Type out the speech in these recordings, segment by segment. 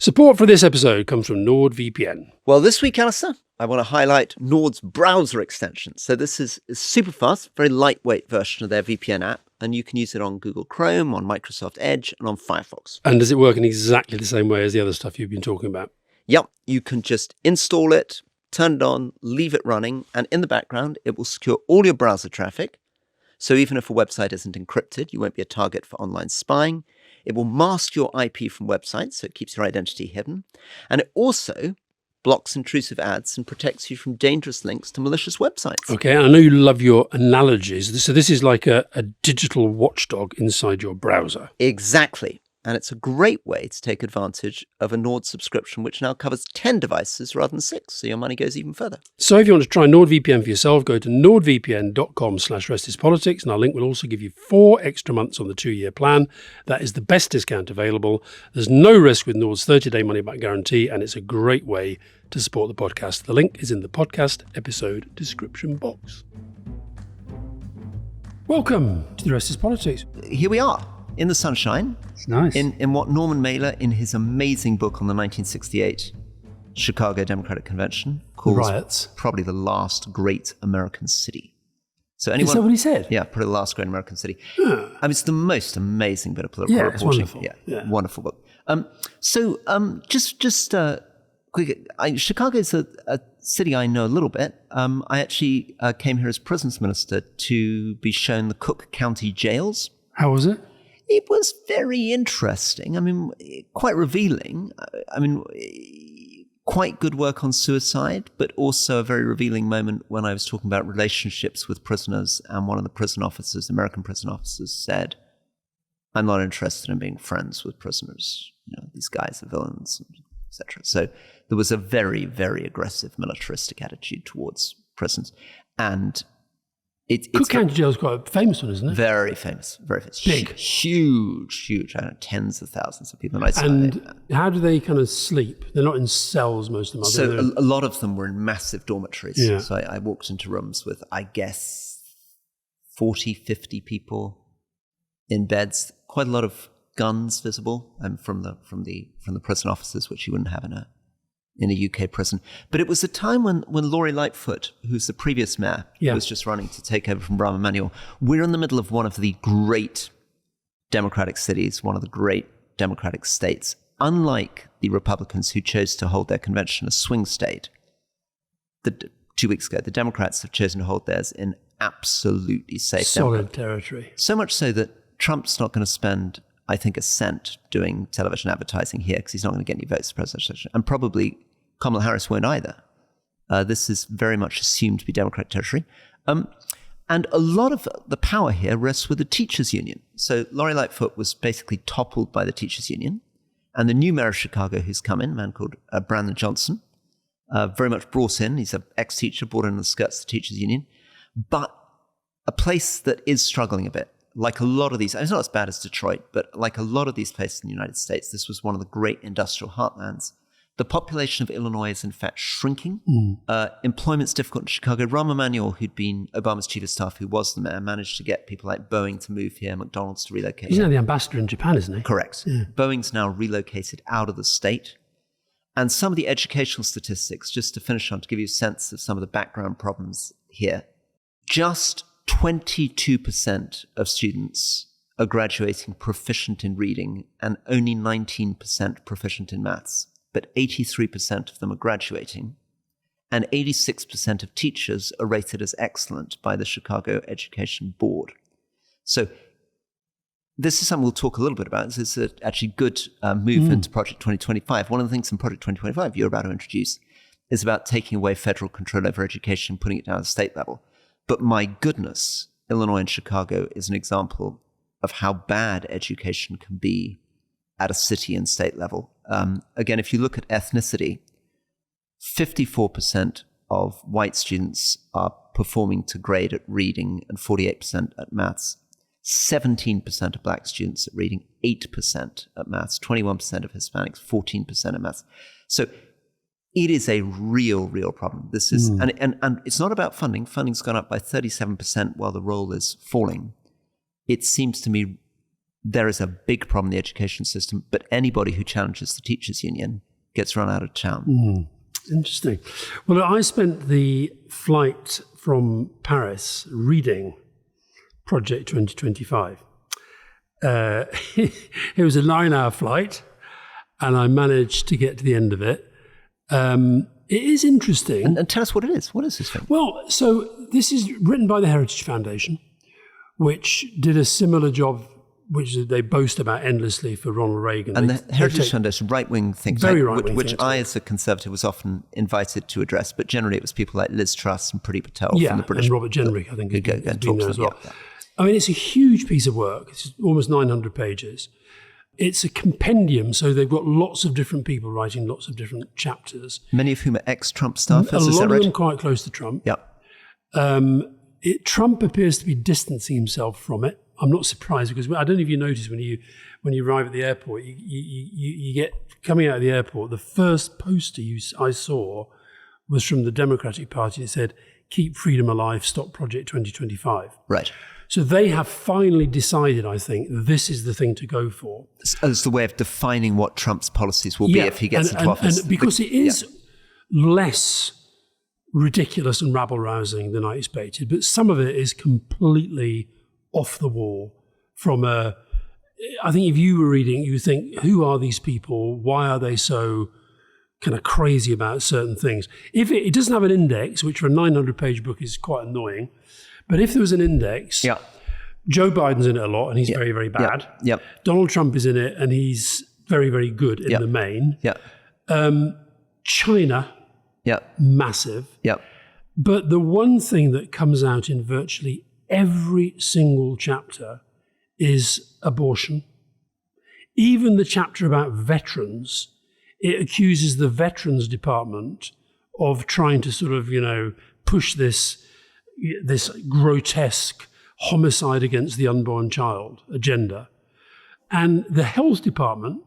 Support for this episode comes from NordVPN. Well, this week, Alastair, I want to highlight Nord's browser extension. So this is a super fast, very lightweight version of their VPN app, and you can use it on Google Chrome, on Microsoft Edge, and on Firefox. And does it work in exactly the same way as the other stuff you've been talking about? Yep, you can just install it, turn it on, leave it running, and in the background, it will secure all your browser traffic. So even if a website isn't encrypted, you won't be a target for online spying. It will mask your IP from websites, so it keeps your identity hidden. And it also blocks intrusive ads and protects you from dangerous links to malicious websites. Okay, I know you love your analogies. So this is like a digital watchdog inside your browser. Exactly. And it's a great way to take advantage of a Nord subscription, which now covers 10 devices rather than 6, so your money goes even further. So if you want to try NordVPN for yourself, go to nordvpn.com/restispolitics, and our link will also give you 4 extra months on the 2-year plan. That is the best discount available. There's no risk with Nord's 30-day money-back guarantee, and it's a great way to support the podcast. The link is in the podcast episode description box. Welcome to The Rest is Politics. Here we are, in the sunshine. It's nice. In what Norman Mailer, in his amazing book on the 1968 Chicago Democratic Convention, calls Riots. Probably the last great American city. So Is that what he said? Yeah, probably the last great American city. Yeah. I mean, it's the most amazing bit of political Yeah, reporting. it's wonderful. Yeah. Wonderful book. Just quick. Chicago is a city I know a little bit. I actually came here as prisons minister to be shown the Cook County jails. How was it? It was very interesting. I mean, quite revealing. I mean, quite good work on suicide, but also a very revealing moment when I was talking about relationships with prisoners, and one of the prison officers, American prison officers, said, "I'm not interested in being friends with prisoners. You know, these guys are villains, etc." So there was a very, very aggressive militaristic attitude towards prisons, and Cook County Jail is quite a famous one, isn't it? Very famous, very famous. Big. Huge. I don't know, tens of thousands of people. And how do they kind of sleep? They're not in cells, most of them. So a lot of them were in massive dormitories. Yeah. So I walked into rooms with, I guess, 40, 50 people in beds. Quite a lot of guns visible from the prison officers, which you wouldn't have in a UK prison. But it was a time when Rory Lightfoot, who's the previous mayor, was just running to take over from Rahm Emanuel. We're in the middle of one of the great democratic cities, one of the great democratic states. Unlike the Republicans who chose to hold their convention a swing state, 2 weeks ago, the Democrats have chosen to hold theirs in absolutely safe solid territory. So much so that Trump's not going to spend, I think, a cent doing television advertising here because he's not going to get any votes for presidential election. And probably Kamala Harris won't either. This is very much assumed to be Democratic territory. And a lot of the power here rests with the teachers' union. So Rory Lightfoot was basically toppled by the teachers' union. And the new mayor of Chicago who's come in, a man called Brandon Johnson, very much brought in. He's an ex-teacher, brought in the skirts of the teachers' union. But a place that is struggling a bit. Like a lot of these, it's not as bad as Detroit, but like a lot of these places in the United States, this was one of the great industrial heartlands. The population of Illinois is in fact shrinking. Employment's difficult in Chicago. Rahm Emanuel, who'd been Obama's chief of staff, who was the mayor, managed to get people like Boeing to move here, McDonald's to relocate. He's now the ambassador in Japan, isn't he? Correct. Yeah. Boeing's now relocated out of the state. And some of the educational statistics, just to finish on, to give you a sense of some of the background problems here, just 22% of students are graduating proficient in reading and only 19% proficient in maths. But 83% of them are graduating, and 86% of teachers are rated as excellent by the Chicago Education Board. So this is something we'll talk a little bit about. This is actually good move into Project 2025. One of the things in Project 2025 you're about to introduce is about taking away federal control over education and putting it down at the state level. But my goodness, Illinois and Chicago is an example of how bad education can be at a city and state level. Again, if you look at ethnicity, 54% of white students are performing to grade at reading and 48% at maths. 17% of black students at reading, 8% at maths, 21% of Hispanics, 14% at maths. So it is a real problem. This is, and it's not about funding. Funding's gone up by 37% while the roll is falling. It seems to me there is a big problem in the education system, but anybody who challenges the teachers' union gets run out of town. Interesting. Well, I spent the flight from Paris reading Project 2025. It was a 9-hour flight, and I managed to get to the end of it. It is interesting. And tell us what it is. What is this thing? Well, so this is written by the Heritage Foundation, which did a similar job, which they boast about endlessly for Ronald Reagan. And the Heritage Foundation, right-wing think tank, Very right-wing which think I, tank. as a conservative, was often invited to address, but generally it was people like Liz Truss and Priti Patel from the British... and Robert Jenrick, I think, who go has and been talk there to as them, well. yeah. I mean, it's a huge piece of work. It's almost 900 pages. It's a compendium, so they've got lots of different people writing lots of different chapters. Many of whom are ex-Trump staffers, A is that lot of right? them quite close to Trump. Yeah. Trump appears to be distancing himself from it. I'm not surprised, because I don't know if you notice when you arrive at the airport, you get coming out of the airport. The first poster I saw was from the Democratic Party. It said, "Keep freedom alive, stop Project 2025." Right. So they have finally decided, I think, this is the thing to go for. As the way of defining what Trump's policies will be if he gets into office. And because it is less ridiculous and rabble-rousing than I expected, but some of it is completely off the wall I think if you were reading, you think, who are these people? Why are they so kind of crazy about certain things? If it doesn't have an index, which for a 900-page book is quite annoying, but if there was an index, Joe Biden's in it a lot, and he's very, very bad. Donald Trump is in it, and he's very, very good in the main. China, massive. But the one thing that comes out in virtually every single chapter is abortion. Even the chapter about veterans, it accuses the Veterans Department of trying to sort of, push this grotesque homicide against the unborn child agenda. And the Health Department,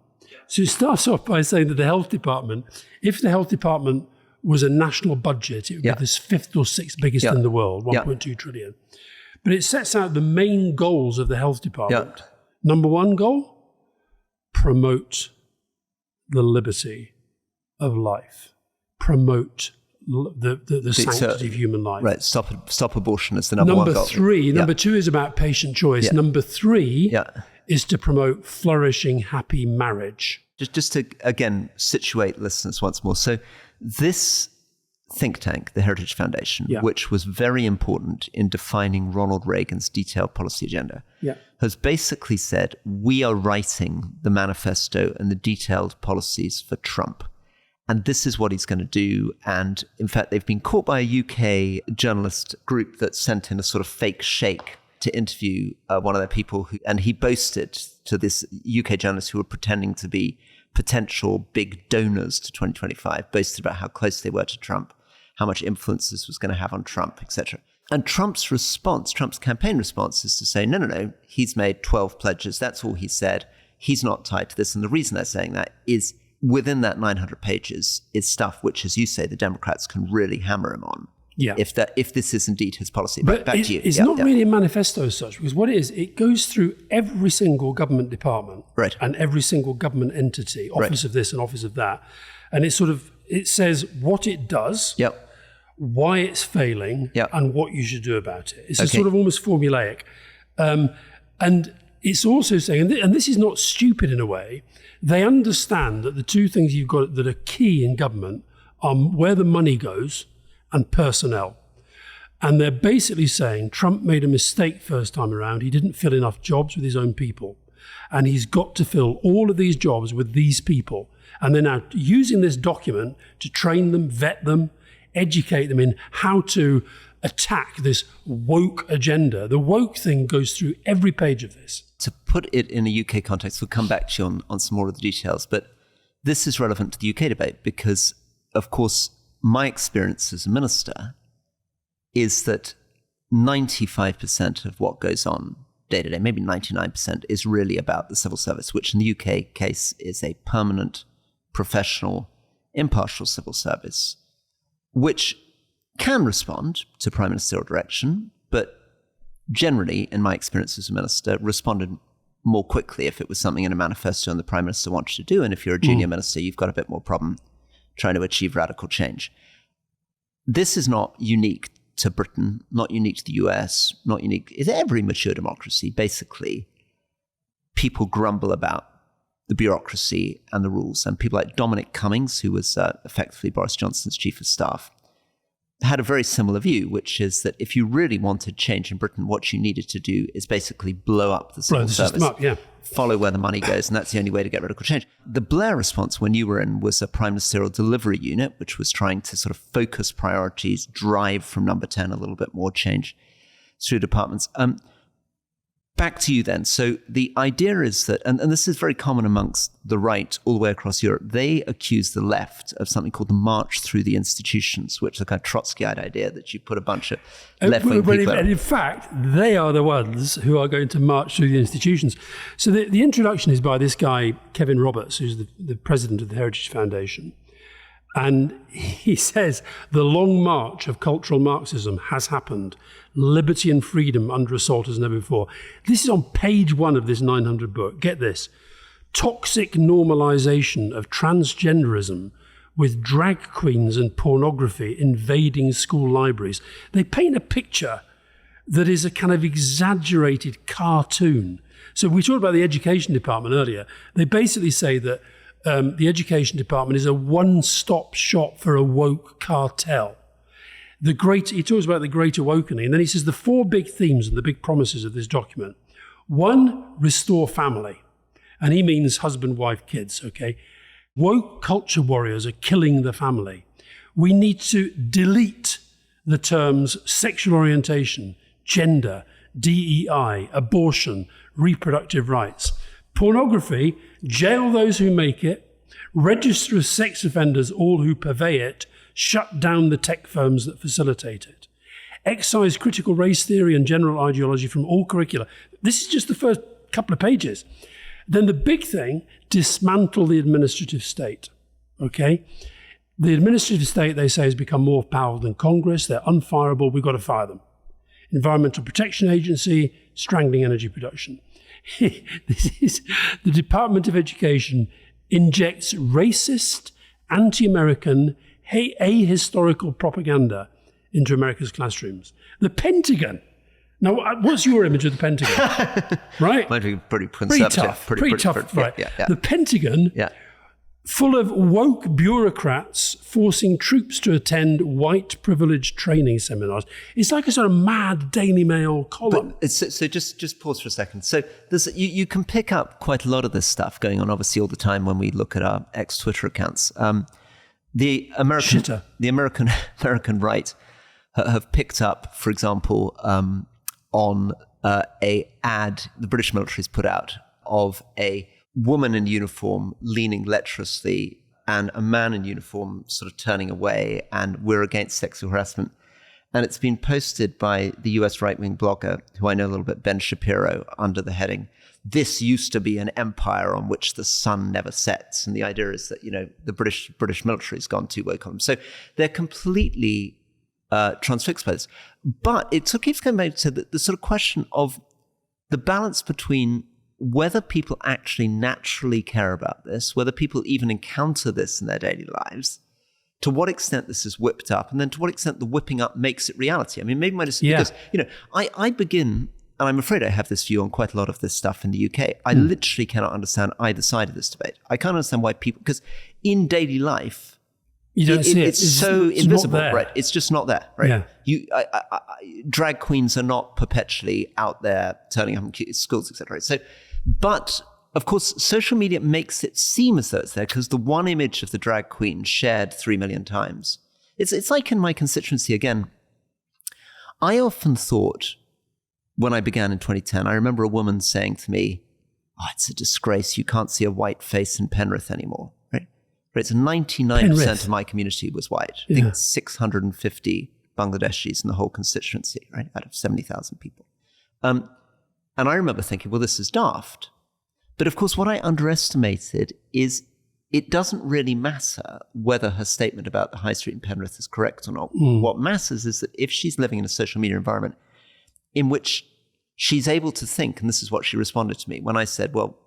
so it starts off by saying that the Health Department, if the Health Department was a national budget, it would be the 5th or 6th biggest in the world, 1.2 trillion. But it sets out the main goals of the Health Department. Number one goal, promote the liberty of life. Promote the sanctity of human life. Right, stop abortion is the number one goal. Number two is about patient choice. Number three is to promote flourishing, happy marriage. Just to, again, situate listeners once more. So this think tank, the Heritage Foundation, which was very important in defining Ronald Reagan's detailed policy agenda, has basically said, we are writing the manifesto and the detailed policies for Trump. And this is what he's going to do. And in fact, they've been caught by a UK journalist group that sent in a sort of fake sheikh to interview one of their people. And he boasted to this UK journalist who were pretending to be potential big donors to 2025, boasted about how close they were to Trump, how much influence this was going to have on Trump, etc. And Trump's response, Trump's campaign response, is to say, no, he's made 12 pledges. That's all he said. He's not tied to this. And the reason they're saying that is within that 900 pages is stuff which, as you say, the Democrats can really hammer him on. If this is indeed his policy. But back to you. It's not really a manifesto as such, because what it is, it goes through every single government department and every single government entity, office of this and office of that. And it says what it does, why it's failing, and what you should do about it. It's a sort of almost formulaic. And it's also saying, and this is not stupid in a way, they understand that the two things you've got that are key in government are where the money goes and personnel. And they're basically saying Trump made a mistake first time around. He didn't fill enough jobs with his own people. And he's got to fill all of these jobs with these people. And they're now using this document to train them, vet them, educate them in how to attack this woke agenda. The woke thing goes through every page of this. To put it in a UK context, we'll come back to you on some more of the details, but this is relevant to the UK debate because, of course, my experience as a minister is that 95% of what goes on day to day, maybe 99%, is really about the civil service, which in the UK case is a permanent, professional, impartial civil service, which can respond to prime ministerial direction, but generally, in my experience as a minister, responded more quickly if it was something in a manifesto and the Prime Minister wanted to do. And if you're a junior minister, you've got a bit more problem trying to achieve radical change. This is not unique to Britain, not unique to the US, not unique. It's every mature democracy. Basically, people grumble about the bureaucracy and the rules. And people like Dominic Cummings, who was effectively Boris Johnson's chief of staff, had a very similar view, which is that if you really wanted change in Britain, what you needed to do is basically blow up the civil service, follow where the money goes, and that's the only way to get radical change. The Blair response when you were in was a prime ministerial delivery unit, which was trying to sort of focus priorities, drive from number 10 a little bit more change through departments. Back to you then. So the idea is that, and this is very common amongst the right all the way across Europe, they accuse the left of something called the march through the institutions, which is a kind of Trotskyite idea that you put a bunch of left-wing people... And in fact, they are the ones who are going to march through the institutions. So the introduction is by this guy, Kevin Roberts, who's the president of the Heritage Foundation. And he says, the long march of cultural Marxism has happened. Liberty and freedom under assault as never before. This is on page 1 of this 900 book. Get this. Toxic normalization of transgenderism with drag queens and pornography invading school libraries. They paint a picture that is a kind of exaggerated cartoon. So we talked about the education department earlier. They basically say that the education department is a one-stop shop for a woke cartel. He talks about the Great Awakening, and then he says the 4 big themes and the big promises of this document. 1, restore family. And he means husband, wife, kids, okay? Woke culture warriors are killing the family. We need to delete the terms sexual orientation, gender, DEI, abortion, reproductive rights. Pornography, jail those who make it, register as sex offenders all who purvey it, shut down the tech firms that facilitate it. Excise critical race theory and general ideology from all curricula. This is just the first couple of pages. Then the big thing, dismantle the administrative state, okay? The administrative state, they say, has become more powerful than Congress. They're unfireable. We've got to fire them. Environmental Protection Agency, strangling energy production. This is the Department of Education injects racist, anti-American, ahistorical propaganda into America's classrooms. The Pentagon. Now, what's your image of the Pentagon? Right? Might be pretty conservative. Pretty tough, right. Yeah. The Pentagon, full of woke bureaucrats forcing troops to attend white privilege training seminars. It's like a sort of mad Daily Mail column. So just pause for a second. So you can pick up quite a lot of this stuff going on, obviously, all the time when we look at our ex-Twitter accounts. The American right have picked up, for example, on a ad the British military's put out of a woman in uniform leaning lecherously and a man in uniform sort of turning away, and we're against sexual harassment. And it's been posted by the US right-wing blogger, who I know a little bit, Ben Shapiro, under the heading, "This used to be an empire on which the sun never sets." And the idea is that, the British military's gone too woke on them. So they're completely transfixed by this. But it keeps coming back to the sort of question of the balance between whether people actually naturally care about this, whether people even encounter this in their daily lives, to what extent this is whipped up, and then to what extent the whipping up makes it reality. I mean, maybe because, I begin, and I'm afraid I have this view on quite a lot of this stuff in the UK. I literally cannot understand either side of this debate. I can't understand why people, because in daily life, you don't see it. It's so invisible, right? It's just not there, right? Yeah. Drag queens are not perpetually out there turning up in schools, etc. So, but of course, social media makes it seem as though it's there because the one image of the drag queen shared 3 million times. It's like in my constituency again. I often thought when I began in 2010, I remember a woman saying to me, "Oh, it's a disgrace. You can't see a white face in Penrith anymore." Right? So 99% of my community was white. I think 650 Bangladeshis in the whole constituency, right, out of 70,000 people. And I remember thinking, well, this is daft. But of course, what I underestimated is it doesn't really matter whether her statement about the high street in Penrith is correct or not. What matters is that if she's living in a social media environment in which she's able to think, and this is what she responded to me when I said, well,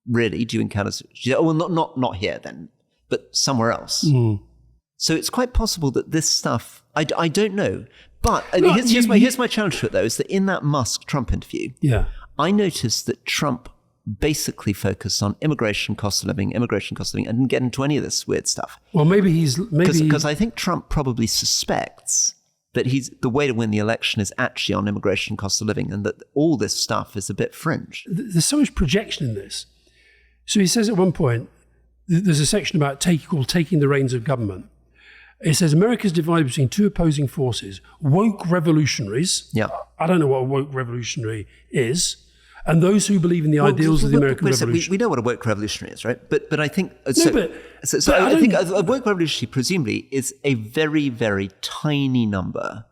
really, do you encounter... She said, oh, well, not here then, but somewhere else. So it's quite possible that this stuff, I don't know. But here's my challenge to it, though, is that in that Musk-Trump interview, I noticed that Trump basically focused on immigration, cost of living, and didn't get into any of this weird stuff. Well, because I think Trump probably suspects that the way to win the election is actually on immigration, cost of living, and that all this stuff is a bit fringe. There's so much projection in this. So he says at one point, there's a section about taking the reins of government. It says America's divided between two opposing forces: woke revolutionaries. Yeah, I don't know what a woke revolutionary is. And those who believe in the ideals of the American Revolution. We know what a woke revolutionary is, right? But I think... I think a woke revolutionary presumably is a very, very tiny number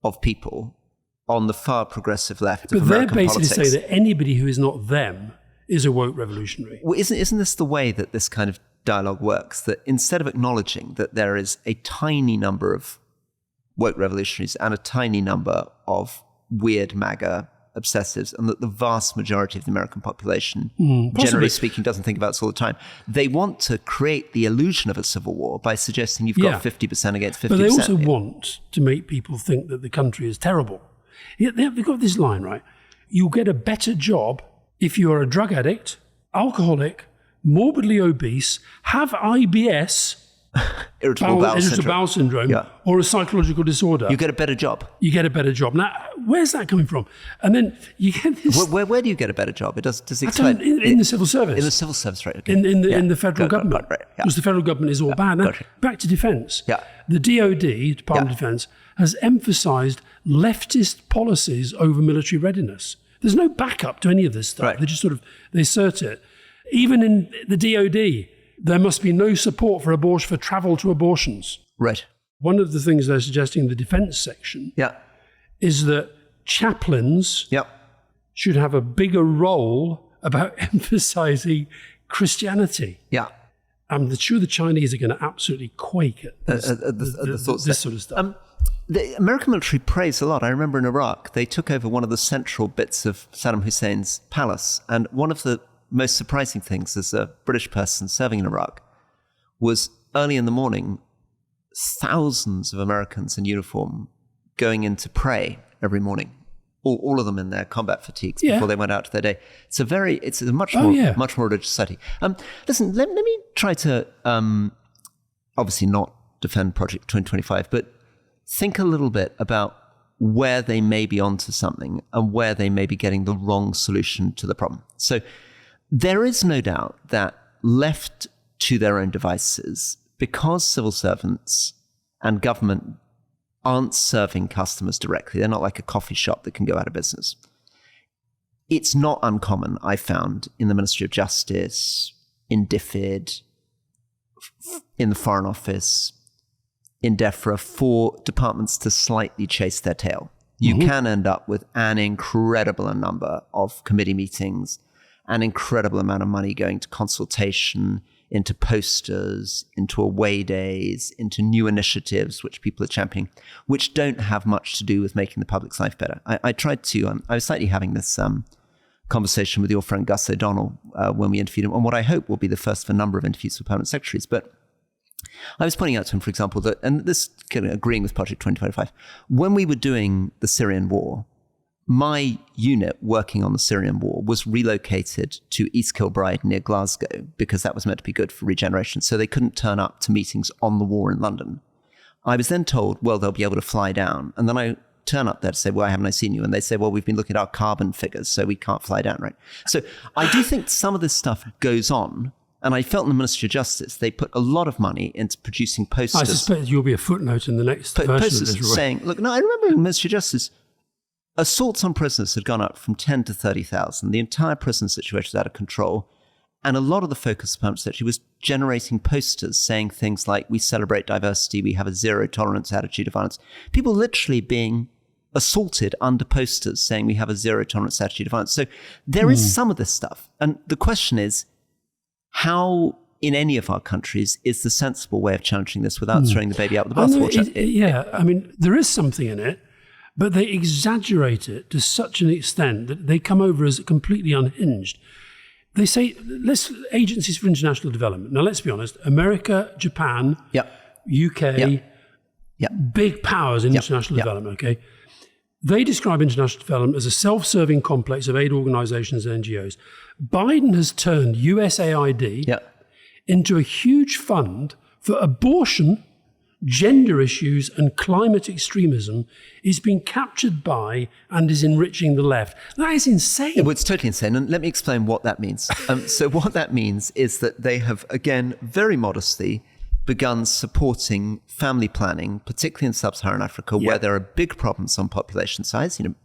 of people on the far progressive left of American politics. But they're basically saying that anybody who is not them is a woke revolutionary. Well, isn't this the way that this kind of dialogue works? That instead of acknowledging that there is a tiny number of woke revolutionaries and a tiny number of weird MAGA obsessives, and that the vast majority of the American population, generally speaking, doesn't think about this all the time. They want to create the illusion of a civil war by suggesting you've got 50% against 50%. But they also want to make people think that the country is terrible. They've got this line, right? You'll get a better job if you are a drug addict, alcoholic, morbidly obese, have IBS, irritable bowel syndrome, or a psychological disorder. You get a better job. Now, where's that coming from? And then you get this... Where do you get a better job? Does it explain? In the civil service. In the civil service, right. Okay. In the federal government. Right, because the federal government is all bad. Now, back to defence. The DOD, Department of Defence, has emphasised leftist policies over military readiness. There's no backup to any of this stuff. Right. They just they assert it. Even in the DOD, there must be no support for travel to abortions. Right. One of the things they're suggesting in the defence section is that chaplains should have a bigger role about emphasising Christianity. Yeah. I'm sure the Chinese are going to absolutely quake at this sort of stuff. The American military prays a lot. I remember in Iraq, they took over one of the central bits of Saddam Hussein's palace. And one of the most surprising things as a British person serving in Iraq was early in the morning, thousands of Americans in uniform going in to pray every morning. All of them in their combat fatigues before they went out to their day. It's a much more religious society. Listen, let me try to obviously not defend Project 2025, but think a little bit about where they may be onto something and where they may be getting the wrong solution to the problem. So there is no doubt that left to their own devices, because civil servants and government aren't serving customers directly, they're not like a coffee shop that can go out of business. It's not uncommon, I found, in the Ministry of Justice, in DFID, in the Foreign Office, in DEFRA, for departments to slightly chase their tail. You can end up with an incredible number of committee meetings, an incredible amount of money going to consultation, into posters, into away days, into new initiatives which people are championing, which don't have much to do with making the public's life better. I tried to, I was slightly having this conversation with your friend Gus O'Donnell when we interviewed him on what I hope will be the first of a number of interviews for permanent secretaries. But I was pointing out to him, for example, that, and this kind of agreeing with Project 2025, when we were doing the Syrian war, my unit working on the Syrian war was relocated to East Kilbride near Glasgow because that was meant to be good for regeneration. So they couldn't turn up to meetings on the war in London. I was then told, well, they'll be able to fly down. And then I turn up there to say, well, haven't I seen you? And they say, well, we've been looking at our carbon figures, so we can't fly down, right? So I do think some of this stuff goes on. And I felt in the Ministry of Justice, they put a lot of money into producing posters. I suspect you'll be a footnote in the next version posters of this. Saying, look, no, I remember in the Ministry of Justice, assaults on prisoners had gone up from 10 to 30,000. The entire prison situation was out of control. And a lot of the focus of permanent secretary was generating posters saying things like, we celebrate diversity, we have a zero tolerance attitude of violence. People literally being assaulted under posters saying we have a zero tolerance attitude of violence. So there is some of this stuff. And the question is, how in any of our countries is the sensible way of challenging this without throwing the baby out with the bathwater? I mean, there is something in it. but they exaggerate it to such an extent that they come over as completely unhinged. They say, agencies for international development. Now, let's be honest, America, Japan, UK, big powers in international development, okay? They describe international development as a self-serving complex of aid organizations and NGOs. Biden has turned USAID into a huge fund for abortion, gender issues, and climate extremism. Is being captured by and is enriching the left. That is insane. Well, it's totally insane. And let me explain what that means. So what that means is that they have, again, very modestly begun supporting family planning, particularly in sub-Saharan Africa, where there are big problems on population size. You know,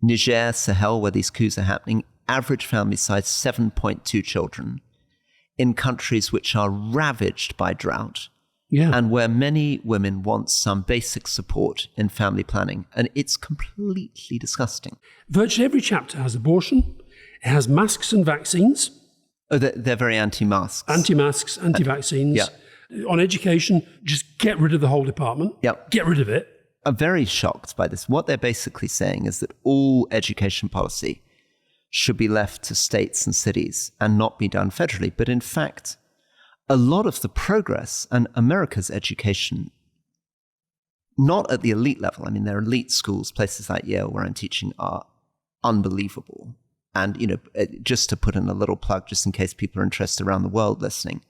Niger, Sahel, where these coups are happening, average family size 7.2 children in countries which are ravaged by drought. And where many women want some basic support in family planning. And it's completely disgusting. Virtually every chapter has abortion. It has masks and vaccines. Oh, they're very anti-masks. Anti-masks, anti-vaccines. On education, just get rid of the whole department. Get rid of it. I'm very shocked by this. What they're basically saying is that all education policy should be left to states and cities and not be done federally. But in fact, a lot of the progress and America's education, not at the elite level. I mean, their elite schools, places like Yale, where I'm teaching, are unbelievable. And, you know, just to put in a little plug, just in case people are interested around the world listening,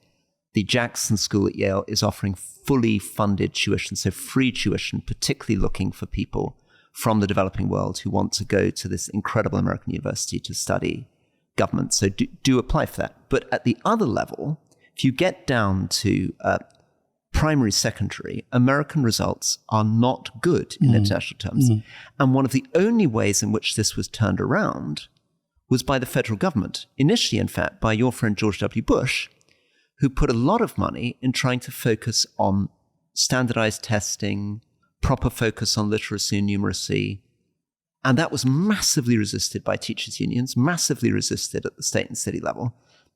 the Jackson School at Yale is offering fully funded tuition, so free tuition, particularly looking for people from the developing world who want to go to this incredible American university to study government. So do apply for that. But at the other level, if you get down to primary, secondary, American results are not good in international terms. And one of the only ways in which this was turned around was by the federal government. Initially, in fact, by your friend George W. Bush, who put a lot of money in trying to focus on standardized testing, proper focus on literacy and numeracy. And that was massively resisted by teachers' unions, massively resisted at the state and city level.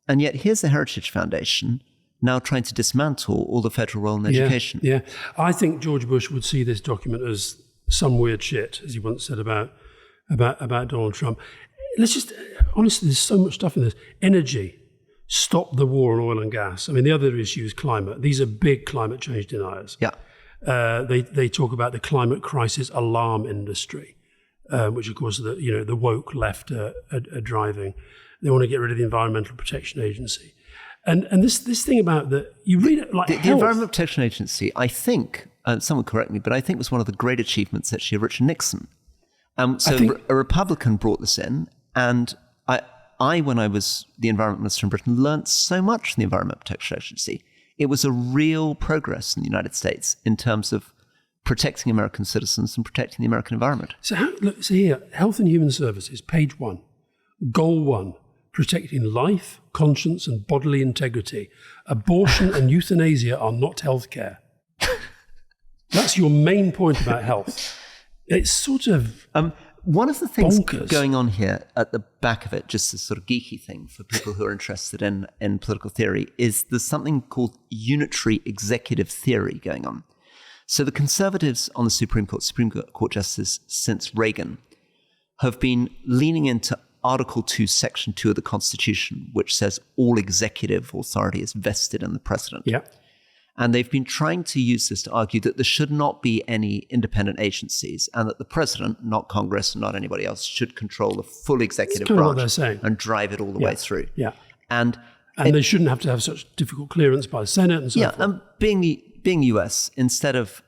And yet here's the Heritage Foundation now trying to dismantle all the federal role in education. I think George Bush would see this document as some weird shit, as he once said about Donald Trump. Let's just, honestly, there's so much stuff in this. Energy. Stop the war on oil and gas. I mean, the other issue is climate. These are big climate change deniers. They talk about the climate crisis alarm industry, which, of course, the woke left are driving. They want to get rid of the Environmental Protection Agency. And this thing about you read it like the Environmental Protection Agency, I think, someone correct me, but I think was one of the great achievements actually of Richard Nixon. A Republican brought this in, and I, when I was the Environment Minister in Britain, learnt so much from the Environmental Protection Agency. It was a real progress in the United States in terms of protecting American citizens and protecting the American environment. So here, Health and Human Services, page 1, goal 1, protecting life, conscience and bodily integrity. Abortion and euthanasia are not healthcare. That's your main point about health. It's sort of one of the things bonkers going on here at the back of it, just a sort of geeky thing for people who are interested in political theory, is there's something called unitary executive theory going on. So the conservatives on the Supreme Court justices since Reagan have been leaning into Article 2, Section 2 of the Constitution, which says all executive authority is vested in the president. And they've been trying to use this to argue that there should not be any independent agencies and that the president, not Congress and not anybody else, should control the full executive branch and drive it all the way through. And they shouldn't have to have such difficult clearance by the Senate and so forth. And being the US, instead of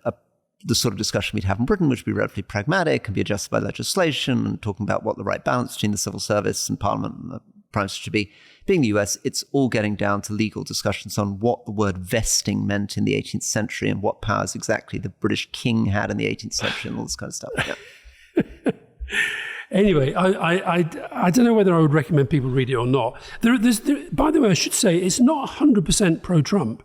the sort of discussion we'd have in Britain, which would be relatively pragmatic and be adjusted by legislation and talking about what the right balance between the civil service and parliament and the prime minister should be. Being the US, it's all getting down to legal discussions on what the word vesting meant in the 18th century and what powers exactly the British king had in the 18th century and all this kind of stuff. Anyway, I don't know whether I would recommend people read it or not. By the way, I should say it's not 100% pro-Trump.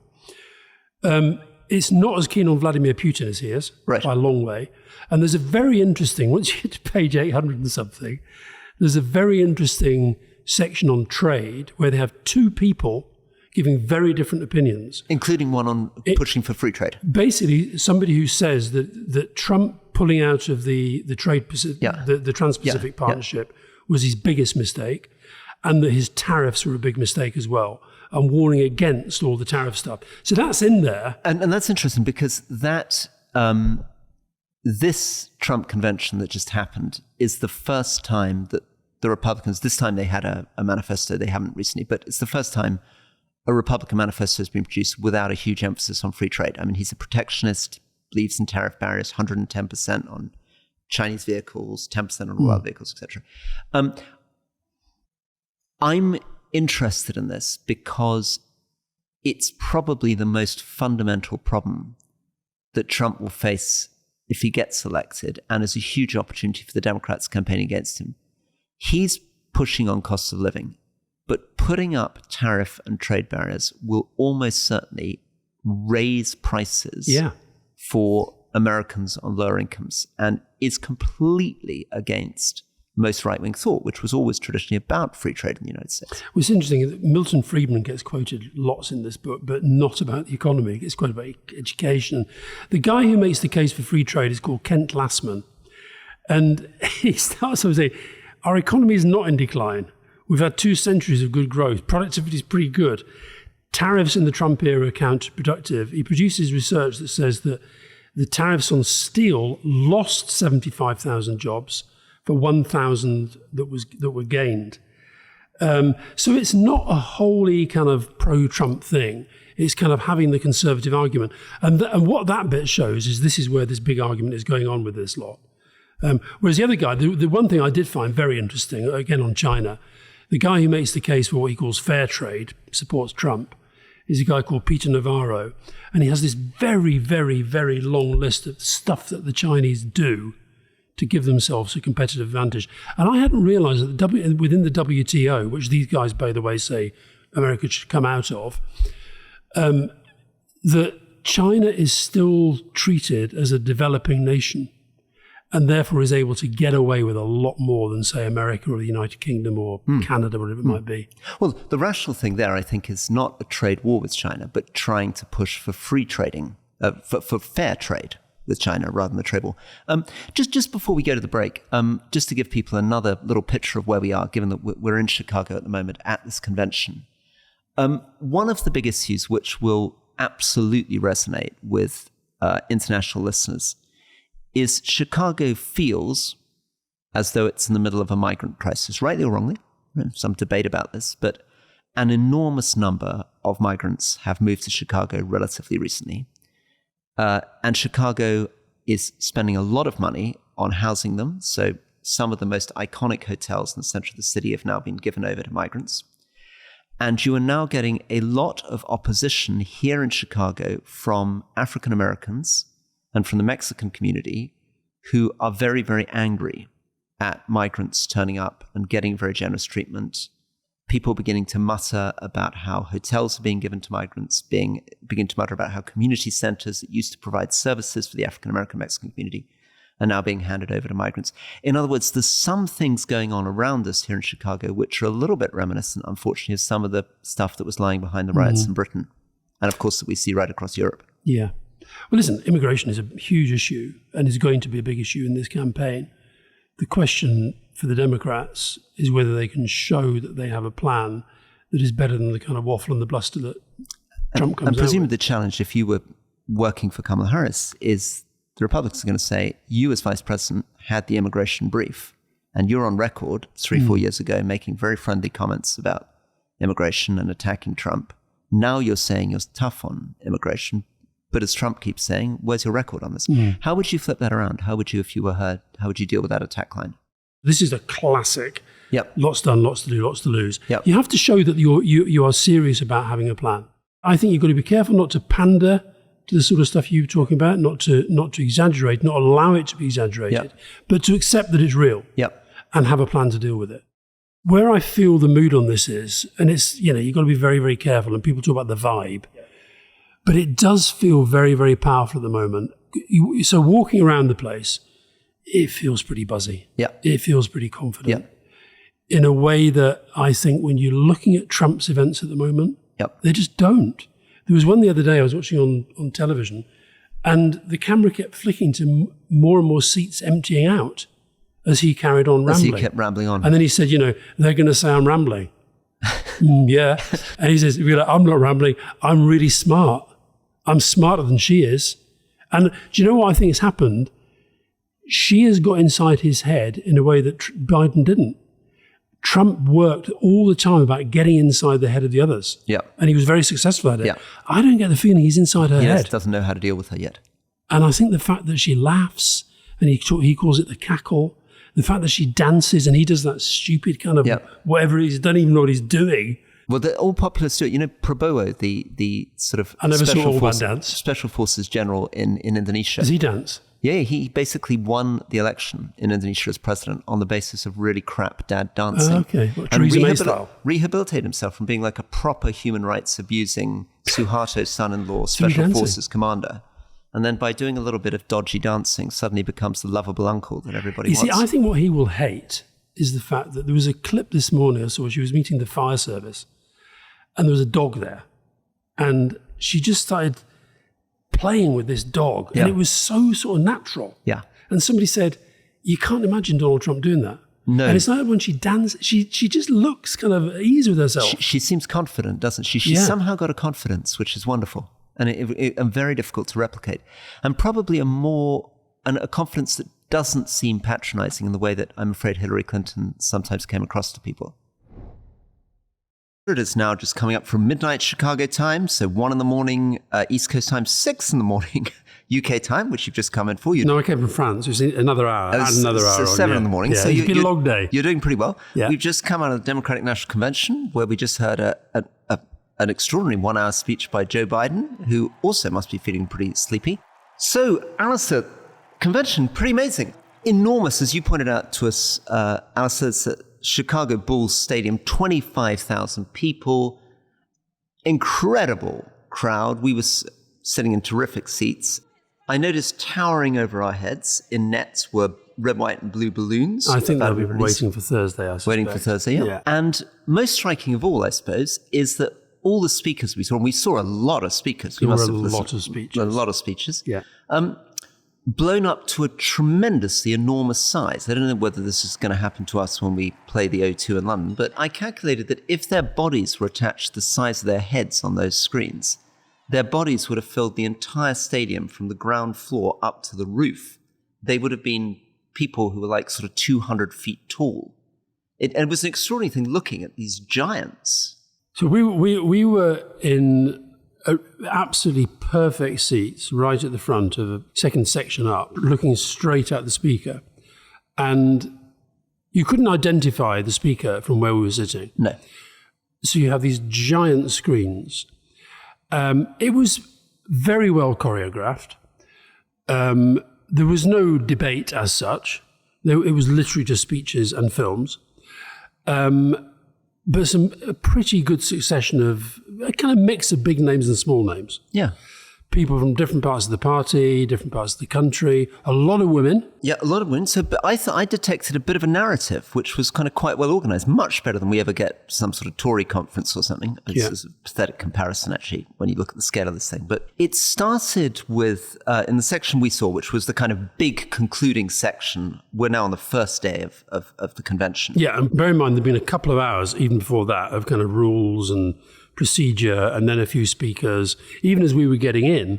It's not as keen on Vladimir Putin as he is, by a long way. And there's a very interesting, once you get to page 800 and something, there's a very interesting section on trade where they have two people giving very different opinions. Including one on pushing for free trade. Basically, somebody who says that Trump pulling out of the trade the Trans-Pacific Partnership was his biggest mistake, and that his tariffs were a big mistake as well, and warning against all the tariff stuff. So that's in there. And that's interesting because that this Trump convention that just happened is the first time that the Republicans, this time they had a manifesto, they haven't recently, but it's the first time a Republican manifesto has been produced without a huge emphasis on free trade. I mean, he's a protectionist, believes in tariff barriers, 110% on Chinese vehicles, 10% on all other vehicles, etc. I'm interested in this because it's probably the most fundamental problem that Trump will face if he gets elected, and is a huge opportunity for the Democrats campaigning against him. He's pushing on costs of living, but putting up tariff and trade barriers will almost certainly raise prices for Americans on lower incomes, and is completely against most right-wing thought, which was always traditionally about free trade in the United States. Well, it's interesting that Milton Friedman gets quoted lots in this book, but not about the economy. He gets quoted about education. The guy who makes the case for free trade is called Kent Lassman. And he starts by saying, our economy is not in decline. We've had 2 centuries of good growth. Productivity is pretty good. Tariffs in the Trump era are counterproductive. He produces research that says that the tariffs on steel lost 75,000 jobs for 1,000 that were gained. So it's not a wholly kind of pro-Trump thing. It's kind of having the conservative argument. And what that bit shows is this is where this big argument is going on with this lot. Whereas the other guy, the one thing I did find very interesting, again on China, the guy who makes the case for what he calls fair trade, supports Trump, is a guy called Peter Navarro. And he has this very, very, very long list of stuff that the Chinese do to give themselves a competitive advantage. And I hadn't realized that within the WTO, which these guys, by the way, say America should come out of, that China is still treated as a developing nation, and therefore is able to get away with a lot more than, say, America or the United Kingdom or Canada, whatever it might be. Well, the rational thing there, I think, is not a trade war with China, but trying to push for free trading, for fair trade with China rather than the trade war. Just before we go to the break, just to give people another little picture of where we are, given that we're in Chicago at the moment at this convention. One of the big issues which will absolutely resonate with international listeners is Chicago feels as though it's in the middle of a migrant crisis, rightly or wrongly. There's some debate about this, but an enormous number of migrants have moved to Chicago relatively recently. And Chicago is spending a lot of money on housing them. So some of the most iconic hotels in the center of the city have now been given over to migrants. And you are now getting a lot of opposition here in Chicago from African Americans and from the Mexican community who are very, very angry at migrants turning up and getting very generous treatment. People beginning to mutter about how hotels are being given to migrants, begin to mutter about how community centers that used to provide services for the African-American Mexican community are now being handed over to migrants. In other words, there's some things going on around us here in Chicago which are a little bit reminiscent, unfortunately, of some of the stuff that was lying behind the riots in Britain. And of course, that we see right across Europe. Yeah. Well, listen, immigration is a huge issue and is going to be a big issue in this campaign. The question for the Democrats is whether they can show that they have a plan that is better than the kind of waffle and the bluster that Trump comes out with. And presumably the challenge, if you were working for Kamala Harris, is the Republicans are going to say, you as vice president had the immigration brief, and you're on record 3-4 years ago making very friendly comments about immigration and attacking Trump. Now you're saying you're tough on immigration, but as Trump keeps saying, where's your record on this? How would you flip that around? How would you, if you were heard, how would you deal with that attack line? This is a classic. Yep. Lots done, lots to do, lots to lose. Yep. You have to show that you are serious about having a plan. I think you've got to be careful not to pander to the sort of stuff you're talking about, not to exaggerate, not allow it to be exaggerated, but to accept that it's real and have a plan to deal with it. Where I feel the mood on this is, and it's, you've got to be very, very careful, and people talk about the vibe, but it does feel very, very powerful at the moment. So walking around the place, it feels pretty buzzy. Yeah. It feels pretty confident. In a way that I think when you're looking at Trump's events at the moment, they just don't. There was one the other day I was watching on television, And the camera kept flicking to more and more seats emptying out as he carried on rambling. As he kept rambling on. And then he said, they're going to say I'm rambling. Yeah. And he says, I'm not rambling. I'm really smart. I'm smarter than she is. And do you know what I think has happened? She has got inside his head in a way that Biden didn't. Trump worked all the time about getting inside the head of the others. Yeah. And he was very successful at it. Yeah. I don't get the feeling he's inside her head. He doesn't know how to deal with her yet. And I think the fact that she laughs, and he calls it the cackle, the fact that she dances and he does that stupid kind of whatever don't even know what he's doing. Well, all populists do it. Prabowo, the sort of I never saw Orban dance. Special Forces general in Indonesia. Does he dance? Yeah, he basically won the election in Indonesia as president on the basis of really crap dad dancing. Okay. And rehabilitated himself from being like a proper human rights abusing Suharto son-in-law Special Forces commander. And then by doing a little bit of dodgy dancing, suddenly becomes the lovable uncle that everybody wants. You see, I think what he will hate is the fact that there was a clip this morning I saw. She was meeting the fire service and there was a dog there. And she just started playing with this dog. And it was so sort of natural. Yeah. And somebody said, you can't imagine Donald Trump doing that. No. And it's not when she dances, she just looks kind of at ease with herself. She seems confident, doesn't she? She's somehow got a confidence, which is wonderful. And very difficult to replicate. And probably a confidence that doesn't seem patronizing in the way that I'm afraid Hillary Clinton sometimes came across to people. It is now just coming up from midnight Chicago time, so 1 a.m, East Coast time, 6 a.m, UK time, which you've just come in for. No, I came from France. It was another hour. So 7 in the morning. Yeah, so it's been a long day. You're doing pretty well. Yeah. We've just come out of the Democratic National Convention, where we just heard an extraordinary 1-hour speech by Joe Biden, who also must be feeling pretty sleepy. So, Alastair, convention, pretty amazing. Enormous, as you pointed out to us, Alastair, it's at Chicago Bulls Stadium, 25,000 people, incredible crowd. We were sitting in terrific seats. I noticed towering over our heads in nets were red, white, and blue balloons. I think they'll be waiting for Thursday, I suspect. Waiting for Thursday, yeah. And most striking of all, I suppose, is that all the speakers we saw, and we saw a lot of speakers. There were a lot of speeches. A lot of speeches. Yeah. Blown up to a tremendously enormous size. I don't know whether this is going to happen to us when we play the O2 in London, but I calculated that if their bodies were attached to the size of their heads on those screens, their bodies would have filled the entire stadium from the ground floor up to the roof. They would have been people who were like sort of 200 feet tall. It was an extraordinary thing looking at these giants. So we were in absolutely perfect seats right at the front of a second section up, looking straight at the speaker. And you couldn't identify the speaker from where we were sitting. No. So you have these giant screens. It was very well choreographed. There was no debate as such. It was literally just speeches and films. But a pretty good succession of a kind of mix of big names and small names. Yeah. People from different parts of the party, different parts of the country, a lot of women. Yeah, a lot of women. So but I thought I detected a bit of a narrative, which was kind of quite well organized, much better than we ever get some sort of Tory conference or something. It's a pathetic comparison, actually, when you look at the scale of this thing. But it started with, in the section we saw, which was the kind of big concluding section. We're now on the first day of the convention. Yeah, and bear in mind, there'd been a couple of hours, even before that, of kind of rules and procedure, and then a few speakers. Even as we were getting in,